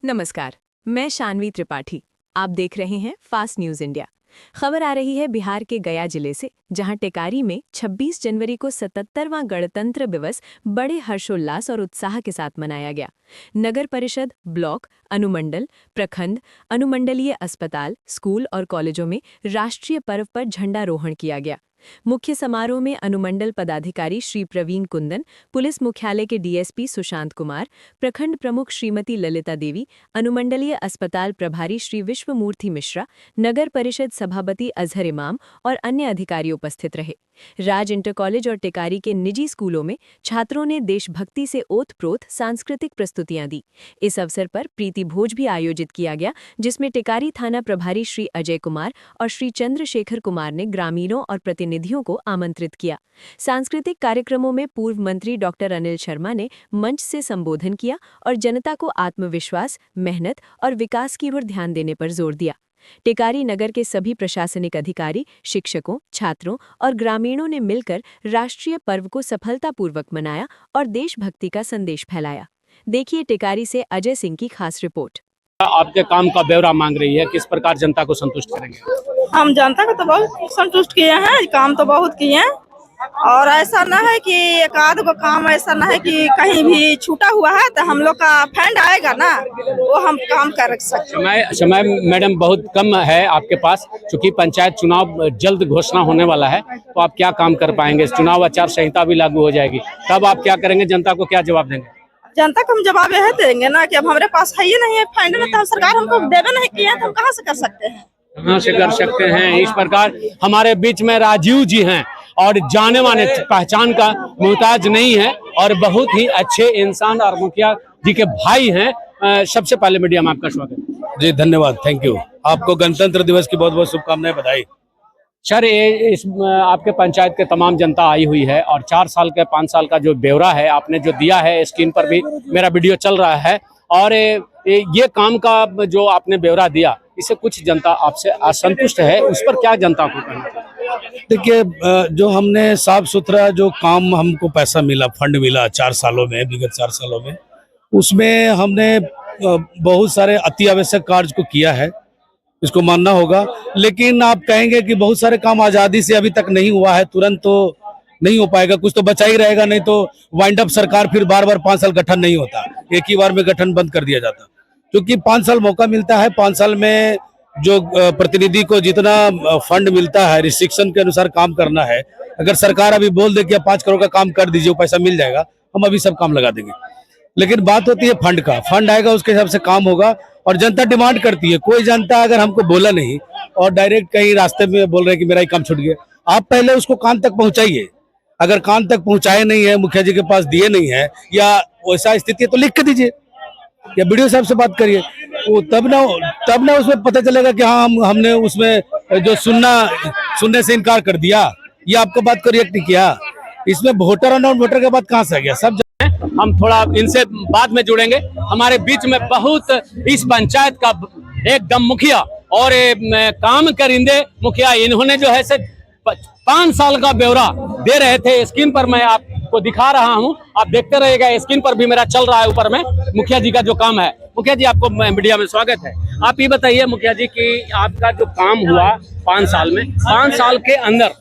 नमस्कार, मैं शानवी त्रिपाठी। आप देख रहे हैं फास्ट न्यूज इंडिया। खबर आ रही है बिहार के गया जिले से, जहां टेकारी में 26 जनवरी को 77वां गणतंत्र दिवस बड़े हर्षोल्लास और उत्साह के साथ मनाया गया। नगर परिषद, ब्लॉक, अनुमंडल, प्रखंड, अनुमंडलीय अस्पताल, स्कूल और कॉलेजों में राष्ट्रीय पर्व पर झंडारोहण किया गया। मुख्य समारोह में अनुमंडल पदाधिकारी श्री प्रवीण कुंदन, पुलिस मुख्यालय के डीएसपी सुशांत कुमार, प्रखंड प्रमुख श्रीमती ललिता देवी, अनुमंडलीय अस्पताल प्रभारी श्री विश्वमूर्ति मिश्रा, नगर परिषद सभापति अजहर इमाम और अन्य अधिकारी उपस्थित रहे। राज इंटर कॉलेज और टेकारी के निजी स्कूलों में छात्रों ने देशभक्ति से ओत-प्रोत सांस्कृतिक प्रस्तुतियां दी। इस अवसर पर प्रीति भोज भी आयोजित किया गया, जिसमें टेकारी थाना प्रभारी श्री अजय कुमार और श्री चंद्रशेखर कुमार ने ग्रामीणों और प्रतिनिधियों को आमंत्रित किया। सांस्कृतिक कार्यक्रमों में पूर्व मंत्री डॉक्टर अनिल शर्मा ने मंच से संबोधन किया और जनता को आत्मविश्वास, मेहनत और विकास की ओर ध्यान देने पर जोर दिया। टेकारी नगर के सभी प्रशासनिक अधिकारी, शिक्षकों, छात्रों और ग्रामीणों ने मिलकर राष्ट्रीय पर्व को सफलतापूर्वक मनाया और देशभक्ति का संदेश फैलाया। देखिए टेकारी से अजय सिंह की खास रिपोर्ट। आपके काम का ब्यौरा मांग रही है, किस प्रकार जनता को संतुष्ट करेंगे? हम जनता को तो बहुत संतुष्ट किए हैं, काम तो बहुत किए हैं और ऐसा न है कि एक आध को काम ऐसा न है कि कहीं भी छूटा हुआ है, तो हम लोग का फंड आएगा ना, वो हम काम कर सकते। समय मैडम बहुत कम है आपके पास, क्योंकि पंचायत चुनाव जल्द घोषणा होने वाला है, तो आप क्या काम कर पाएंगे? चुनाव आचार संहिता भी लागू हो जाएगी, तब आप क्या करेंगे? जनता को क्या जवाब देंगे? जनता को हम जवाब यह देंगे ना कि अब हमारे पास है ही नहीं है फंड में, तो सरकार हमको देवे नहीं किया, तो हम कहाँ से कर सकते हैं? कहाँ से कर सकते हैं? इस प्रकार हमारे बीच में राजीव जी हैं और जाने माने, पहचान का मोहताज नहीं है और बहुत ही अच्छे इंसान और मुखिया जी के भाई हैं। सबसे पहले मीडिया में आपका स्वागत। जी धन्यवाद, थैंक यू। आपको गणतंत्र दिवस की बहुत बहुत शुभकामनाएं, बधाई। सर, इस आपके पंचायत के तमाम जनता आई हुई है और 4 साल के 5 साल का जो ब्यौरा है आपने जो दिया है, स्क्रीन पर भी मेरा वीडियो चल रहा है, और ये काम का जो आपने ब्यौरा दिया, इससे कुछ जनता आपसे असंतुष्ट है, उस पर क्या जनता को कहना चाहिए? देखिए, जो हमने साफ सुथरा जो काम हमको पैसा मिला, फंड मिला 4 सालों में, विगत 4 सालों में, उसमें हमने बहुत सारे अति आवश्यक कार्य को किया है, इसको मानना होगा। लेकिन आप कहेंगे कि बहुत सारे काम आज़ादी से अभी तक नहीं हुआ है, तुरंत तो नहीं हो पाएगा, कुछ तो बचा ही रहेगा, नहीं तो वाइंड अप सरकार फिर बार बार 5 साल गठन नहीं होता, एक ही बार में गठन बंद कर दिया जाता। क्योंकि 5 साल मौका मिलता है, 5 साल में जो प्रतिनिधि को जितना फंड मिलता है, रिस्ट्रिक्शन के अनुसार काम करना है। अगर सरकार अभी बोल दे कि 5 करोड़ का काम कर दीजिए, वो पैसा मिल जाएगा, हम अभी सब काम लगा देंगे। लेकिन बात होती है फंड का, फंड आएगा उसके हिसाब से काम होगा और जनता डिमांड करती है। कोई जनता अगर हमको बोला नहीं और डायरेक्ट कहीं रास्ते में बोल रहे कि मेरा ही काम छूट गया, आप पहले उसको कान तक पहुंचाइए। अगर कान तक पहुंचाए नहीं है, मुखिया जी के पास दिए नहीं है या वैसा स्थिति है, तो लिख के दीजिए या वीडियो साहब से बात करिए, वो तब ना उसमें पता चलेगा कि हाँ हमने उसमें जो सुनने से इनकार कर दिया, ये आपको बात को रिएक्ट नहीं किया। इसमें वोटर और नॉन वोटर के बाद कहाँ से आ गया? सब हम थोड़ा इनसे बाद में जुड़ेंगे। हमारे बीच में बहुत इस पंचायत का एकदम मुखिया और काम करिंदे मुखिया, इन्होंने जो है 5 साल का ब्यौरा दे रहे थे। स्क्रीन पर मैं आपको दिखा रहा हूं, आप देखते रहिएगा। स्क्रीन पर भी मेरा चल रहा है ऊपर में मुखिया जी का जो काम है। मुखिया जी, आपको मीडिया में स्वागत है। आप ये बताइए मुखिया जी कि आपका जो काम हुआ 5 साल में, 5 साल के अंदर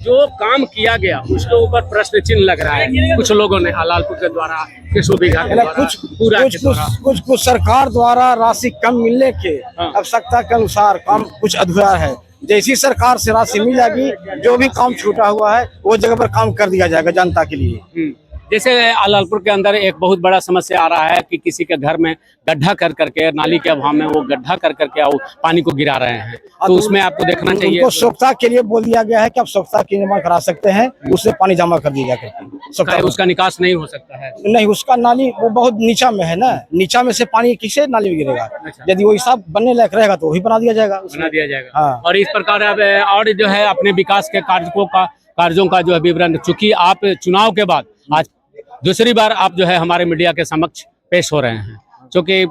जो काम किया गया उसके ऊपर प्रश्न चिन्ह लग रहा है। कुछ लोगों ने हलालपुर के द्वारा, केशव बीघा के द्वारा, कुछ सरकार द्वारा राशि कम मिलने के आवश्यकता के अनुसार काम कुछ अधूरा है। जैसी सरकार से राशि मिल जाएगी, जो भी काम छूटा हुआ है वो जगह पर काम कर दिया जाएगा जनता के लिए। जैसे हलालपुर के अंदर एक बहुत बड़ा समस्या आ रहा है कि किसी के घर में गड्ढा कर करके, नाली के अभाव में वो गड्ढा कर करके पानी को गिरा रहे हैं, तो उसमें आपको देखना चाहिए। उनको स्वच्छता के लिए बोल दिया गया है कि आप स्वच्छता के निर्माण करा सकते हैं, उससे पानी जमा कर दिया जाएगा। उसका निकास नहीं हो सकता है? नहीं, उसका नाली वो बहुत नीचा में है ना, नीचा में से पानी किसे नाली में गिरेगा? यदि वो हिसाब बनने लायक रहेगा तो वही बना दिया जाएगा। हाँ। और इस प्रकार अब और जो है अपने विकास के कार्यों का जो है विवरण, चूंकि आप चुनाव के बाद आज दूसरी बार आप जो है हमारे मीडिया के समक्ष पेश हो रहे हैं, क्योंकि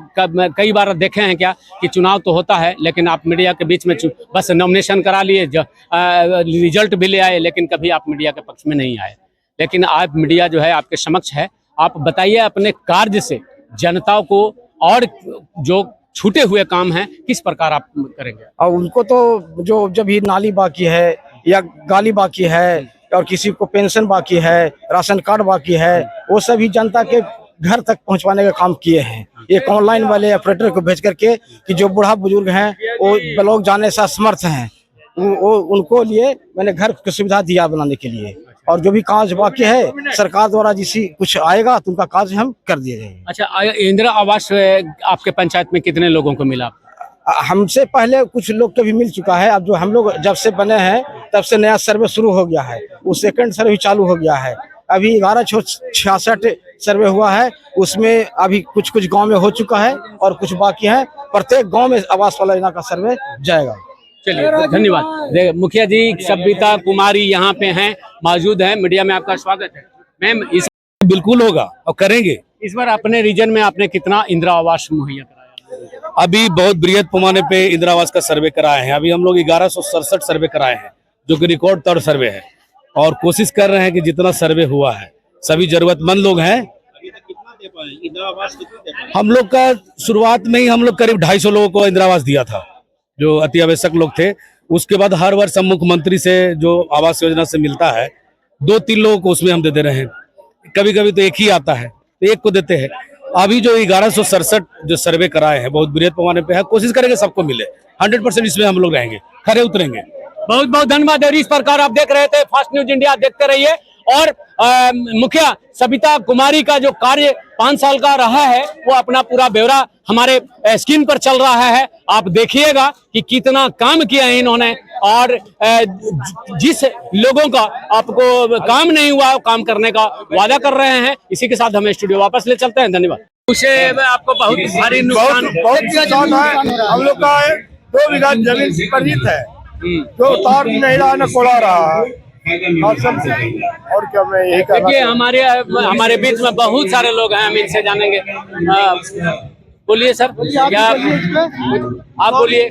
कई बार देखे हैं क्या कि चुनाव तो होता है लेकिन आप मीडिया के बीच में बस नॉमिनेशन करा लिए, रिजल्ट भी ले आए, लेकिन कभी आप मीडिया के पक्ष में नहीं आए। लेकिन आज मीडिया जो है आपके समक्ष है, आप बताइए अपने कार्य से जनता को और जो छूटे हुए काम हैं किस प्रकार आप करेंगे? और उनको तो जो जब भी नाली बाकी है या गाली बाकी है और किसी को पेंशन बाकी है, राशन कार्ड बाकी है, वो सभी जनता के घर तक पहुंचवाने का काम किए हैं। एक ऑनलाइन वाले ऑपरेटर को भेज करके कि जो बूढ़ा बुजुर्ग हैं वो ब्लॉक जाने से असमर्थ हैं, वो उनको लिए मैंने घर की सुविधा दिया बनाने के लिए। और जो भी काज बाकी है सरकार द्वारा जिसी कुछ आएगा तो उनका काज हम कर दिए जाएंगे। अच्छा, इंदिरा आवास आपके पंचायत में कितने लोगों को मिला? हमसे पहले कुछ लोग को भी मिल चुका है। अब जो हम लोग जब से बने हैं तब से नया सर्वे शुरू हो गया है, वो सेकंड सर्वे चालू हो गया है। अभी 1166 सर्वे हुआ है, उसमें अभी कुछ कुछ गांव में हो चुका है और कुछ बाकी है। प्रत्येक गांव में आवास वाला योजना का सर्वे जाएगा। चलिए, धन्यवाद। मुखिया जी सबिता कुमारी यहाँ पे हैं, मौजूद हैं। मीडिया में आपका स्वागत है। मैम, इस बिल्कुल होगा और करेंगे। इस बार अपने रीजन में आपने कितना इंदिरा आवास मुहैया कराया? अभी बहुत बृहद पैमाने पे इंदिरा आवास का सर्वे कराए हैं। अभी हम लोग 1167 सर्वे कराए हैं, जो कि रिकॉर्ड तौर सर्वे है, और कोशिश कर रहे हैं कि जितना सर्वे हुआ है सभी जरूरतमंद लोग हैं। हम लोग का शुरुआत में ही हम लोग करीब 250 लोगों को इंदिरा आवास दिया था, जो अति आवश्यक लोग थे। उसके बाद हर वर्ष हम मुख्यमंत्री से जो आवास योजना से मिलता है 2-3 लोगों को उसमें हम दे दे रहे हैं। कभी कभी तो एक ही आता है तो एक को देते हैं। अभी जो 1167 जो सर्वे कराए हैं बहुत बृहद पैमाने पे है, कोशिश करेंगे सबको मिले। 100% इसमें हम लोग रहेंगे, खरे उतरेंगे। बहुत बहुत धन्यवाद। और इस प्रकार आप देख रहे थे फास्ट न्यूज इंडिया, देखते रहिए। और मुखिया सबिता कुमारी का जो कार्य 5 साल का रहा है वो अपना पूरा ब्यौरा हमारे स्क्रीन पर चल रहा है। आप देखिएगा कि कितना काम किया है इन्होंने, और जिस लोगों का आपको काम नहीं हुआ काम करने का वादा कर रहे हैं। इसी के साथ हमें स्टूडियो वापस ले चलते हैं। धन्यवाद। उसे आपको बहुत भारी नुकसान है। हम लोग का 2 बीघा जमीन परिचित है, जो तार नहीं रहा न कोड़ा रहा है। और क्या मैं यही देखिए, हमारे बीच में बहुत सारे लोग हैं, हम इनसे जानेंगे। बोलिए सर, क्या आप बोलिए,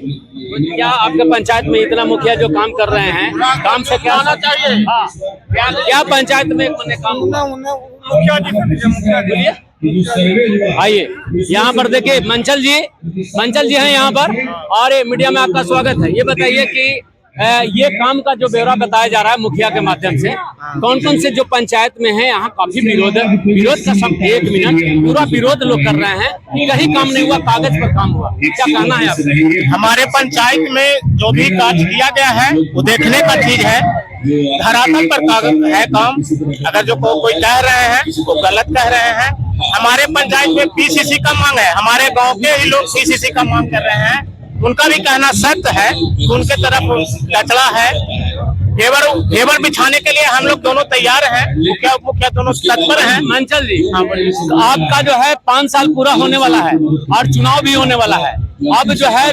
क्या आपके पंचायत में इतना मुखिया जो काम कर रहे हैं, काम से क्या आना चाहिए? हाँ, क्या पंचायत में काम मुखिया जी? आइए यहाँ पर देखिए, मंचल जी हैं यहाँ पर, और मीडिया में आपका स्वागत है। ये बताइए कि ये काम का जो ब्यौरा बताया जा रहा है मुखिया के माध्यम से, कौन कौन से जो पंचायत में है यहाँ काफी विरोध का सब 1 मिनट पूरा विरोध लोग कर रहे हैं, कहीं काम नहीं हुआ, कागज पर काम हुआ। क्या कहना है आपका? हमारे पंचायत में जो भी कार्य किया गया है वो देखने का चीज है। धरातल पर कागज है काम। अगर जो कोई कह रहे हैं वो गलत कह रहे हैं। हमारे पंचायत में पीसीसी का मांग है, हमारे गाँव के ही लोग पीसीसी का मांग कर रहे हैं। उनका भी कहना सत्य है, उनके तरफ कचरा है। घेवर बिछाने के लिए हम लोग दोनों तैयार हैं, मुखिया उप मुखिया दोनों तत्पर हैं। मंचल जी, आपका जो है 5 साल पूरा होने वाला है और चुनाव भी होने वाला है। अब जो है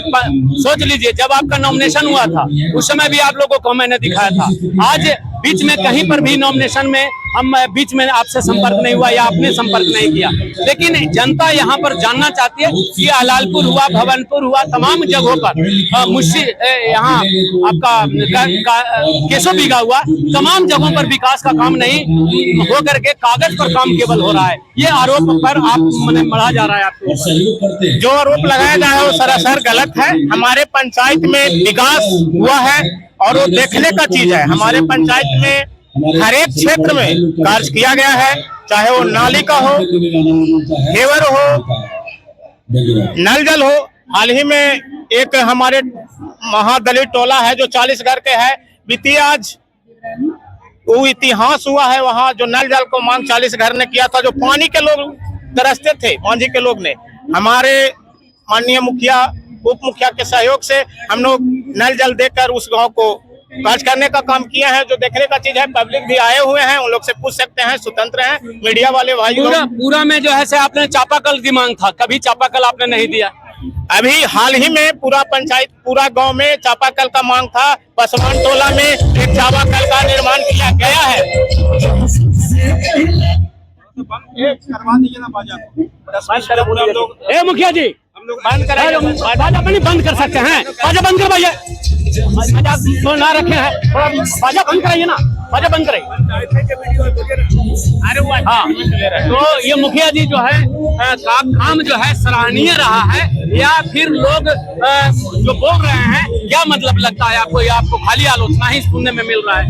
सोच लीजिए, जब आपका नॉमिनेशन हुआ था उस समय भी आप लोगों को मैंने दिखाया था। आज बीच में कहीं पर भी नॉमिनेशन में हम बीच में आपसे संपर्क नहीं हुआ या आपने संपर्क नहीं किया, लेकिन जनता यहाँ पर जानना चाहती है कि हलालपुर हुआ, भवनपुर हुआ, तमाम जगहों पर मुझसे यहाँ आपका केसो बीघा हुआ, तमाम जगहों पर विकास का काम नहीं हो करके कागज पर काम केवल हो रहा है। ये आरोप पर आप बढ़ा जा रहा है। आपको जो आरोप लगाया जा रहा है वो सरासर गलत है। हमारे पंचायत में विकास हुआ है और वो देखने का चीज है। हमारे पंचायत में हर एक क्षेत्र में कार्य किया गया है, चाहे वो नाली का हो, घेवर हो, नल जल हो। हाल ही में एक हमारे महादलित टोला है जो 40 घर के है, बीती आज वो इतिहास हुआ है। वहाँ जो नल जल को मांग 40 घर ने किया था, जो पानी के लोग तरसते थे, मांझी के लोग ने हमारे माननीय मुखिया उप मुखिया के सहयोग से हम लोग नल जल देकर उस गांव को कार्य करने का काम किया है। जो देखने का चीज है, पब्लिक भी आए हुए हैं, उन लोग से पूछ सकते हैं, स्वतंत्र हैं। मीडिया वाले भाई पूरा में जो है से आपने चापाकल की मांग था, कभी चापाकल आपने नहीं दिया। अभी हाल ही में पूरा पंचायत पूरा गांव में चापाकल का मांग था। पसवान टोला में एक चापाकल का निर्माण किया गया है। मुखिया जी, बंद कर सकते हैं, बंद कर भैया। मजाक तो ना रखे हैं, थोड़ा बाजा बंद कराइए ना, बाजा बंद कराइए। अरे हाँ, तो ये मुखिया जी जो है काम जो है सराहनीय रहा है, या फिर लोग जो बोल रहे हैं, क्या मतलब लगता है आपको, या आपको खाली आलोचना ही सुनने में मिल रहा है?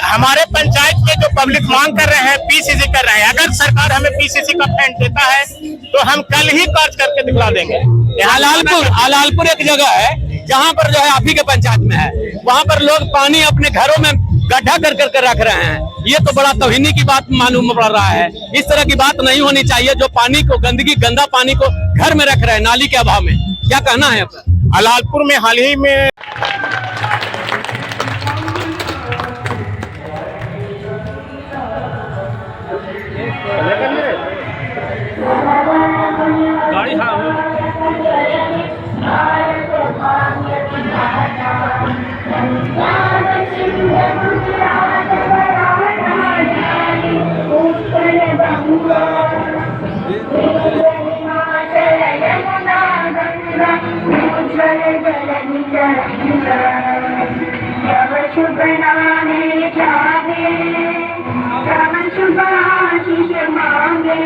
हमारे पंचायत के जो पब्लिक मांग कर रहे हैं, पीसीसी कर रहे हैं, अगर सरकार हमें पीसीसी का फंड देता है तो हम कल ही कार्य करके दिखला देंगे। अलालपुर एक जगह है जहाँ पर जो है आप ही के पंचायत में है, वहाँ पर लोग पानी अपने घरों में गड्ढा कर कर रख रहे हैं। ये तो बड़ा तौहीनी की बात मालूम पड़ रहा है। इस तरह की बात नहीं होनी चाहिए, जो पानी को गंदा पानी को घर में रख रहे हैं नाली के अभाव में। क्या कहना है आपका? अलालपुर में हाल ही में शुभाशीष मांगे